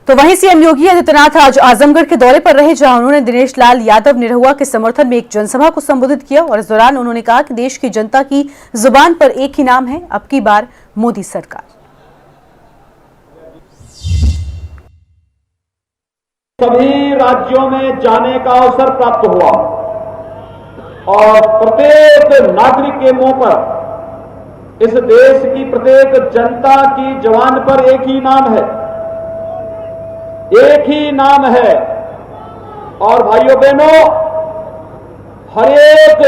तो वहीं सीएम योगी आदित्यनाथ आज आजमगढ़ के दौरे पर रहे, जहां उन्होंने दिनेश लाल यादव निरहुआ के समर्थन में एक जनसभा को संबोधित किया और इस दौरान उन्होंने कहा कि देश की जनता की जुबान पर एक ही नाम है, अब की बार मोदी सरकार। सभी राज्यों में जाने का अवसर प्राप्त हुआ और प्रत्येक नागरिक के मुंह पर, इस देश की प्रत्येक जनता की जुबान पर एक ही नाम है, एक ही नाम है। और भाइयों बहनों, हर एक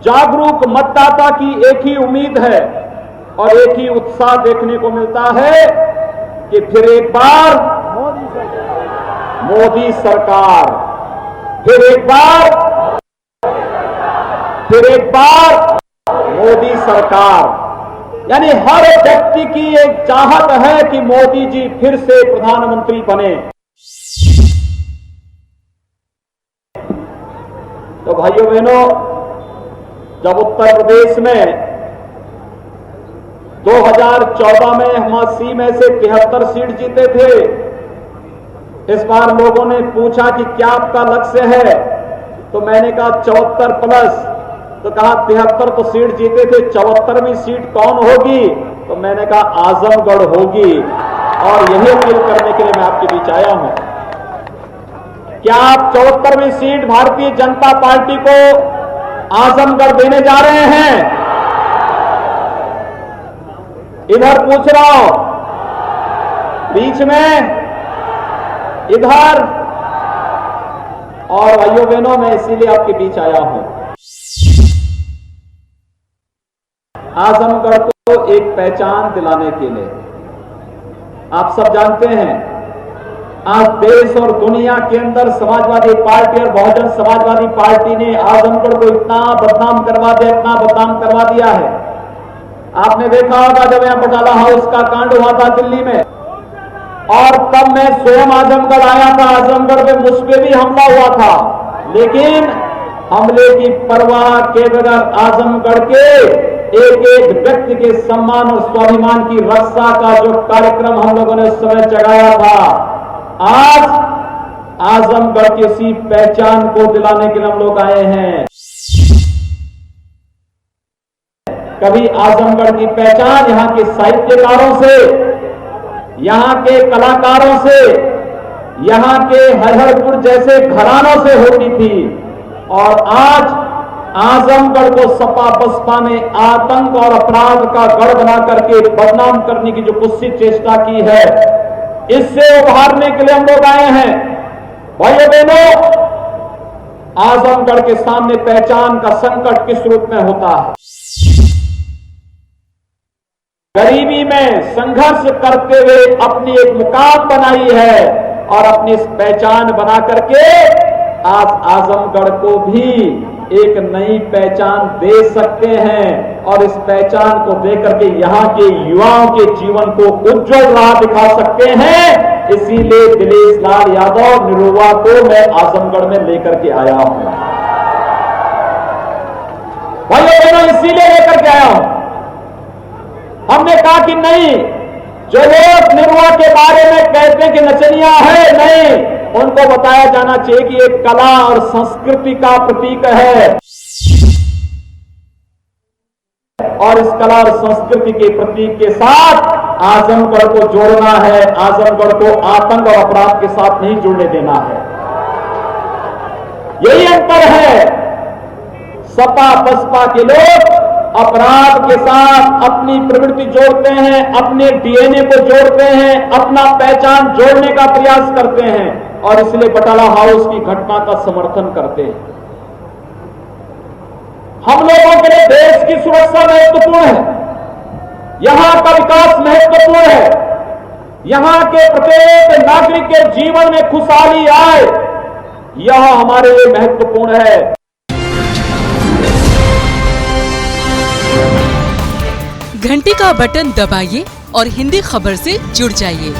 जागरूक मतदाता की एक ही उम्मीद है और एक ही उत्साह देखने को मिलता है कि फिर एक बार मोदी सरकार, फिर एक बार मोदी सरकार। यानी हर व्यक्ति की एक चाहत है कि मोदी जी फिर से प्रधानमंत्री बने। तो भाइयों बहनों, जब उत्तर प्रदेश में 2014 में हम 80 में से 73 सीट जीते थे, इस बार लोगों ने पूछा कि क्या आपका लक्ष्य है, तो मैंने कहा 74 प्लस। तो कहा 73 तो सीट जीते थे, 74वीं सीट कौन होगी? तो मैंने कहा आजमगढ़ होगी। और यही अपील करने के लिए मैं आपके बीच आया हूं। क्या आप 74वीं सीट भारतीय जनता पार्टी को आजमगढ़ देने जा रहे हैं? इधर पूछ रहा हूं, बीच में, इधर। और भाइयों बहनों, मैं इसीलिए आपके बीच आया हूं। आजमगढ़ को एक पहचान दिलाने के लिए, आप सब जानते हैं, आज देश और दुनिया के अंदर समाजवादी पार्टी और बहुजन समाजवादी पार्टी ने आजमगढ़ को इतना बदनाम करवा दिया है। आपने देखा होगा जब यहां बटाला हाउस का कांड हुआ था दिल्ली में, और तब मैं स्वयं आजमगढ़ आया था। आजमगढ़ में मुझ पे भी हमला हुआ था, लेकिन हमले की परवाह के बगैर आजमगढ़ के एक एक व्यक्ति के सम्मान और स्वाभिमान की रक्षा का जो कार्यक्रम हम लोगों ने उस समय चलाया था, आज आजमगढ़ की उसी पहचान को दिलाने के लिए हम लोग आए हैं। कभी आजमगढ़ की पहचान यहां के साहित्यकारों से, यहां के कलाकारों से, यहां के हरिहरपुर जैसे घरानों से होती थी, और आज आजमगढ़ को सपा बसपा ने आतंक और अपराध का गढ़ बना करके बदनाम करने की जो कुत्सित चेष्टा की है, इससे उभारने के लिए हम लोग आए हैं। भाइयों बहनों, आजमगढ़ के सामने पहचान का संकट किस रूप में होता है? गरीबी में संघर्ष करते हुए अपनी एक मुकाम बनाई है और अपनी इस पहचान बना करके आज आजमगढ़ को भी एक नई पहचान दे सकते हैं, और इस पहचान को देकर के यहां के युवाओं के जीवन को उज्जवल राह दिखा सकते हैं। इसीलिए दिनेश लाल यादव निरहुआ को मैं आजमगढ़ में लेकर के आया हूं। भाइयों बहनों, इसीलिए लेकर के आया हूं। हमने कहा कि नहीं, जो लोग निरहुआ के बारे में कहते हैं कि नचनिया है, नहीं, उनको बताया जाना चाहिए कि एक कला और संस्कृति का प्रतीक है, और इस कला और संस्कृति के प्रतीक के साथ आजमगढ़ को जोड़ना है। आजमगढ़ को आतंक और अपराध के साथ नहीं जुड़ने देना है। यही अंतर है। सपा बसपा के लोग अपराध के साथ अपनी प्रवृत्ति जोड़ते हैं, अपने डीएनए को जोड़ते हैं, अपना पहचान जोड़ने का प्रयास करते हैं, और इसलिए बटाला हाउस की घटना का समर्थन करते हैं। हम लोगों के लिए देश की सुरक्षा महत्वपूर्ण है, यहां का विकास महत्वपूर्ण है, यहां के प्रत्येक नागरिक के जीवन में खुशहाली आए, यह हमारे लिए महत्वपूर्ण है। घंटी का बटन दबाइए और हिंदी खबर से जुड़ जाइए।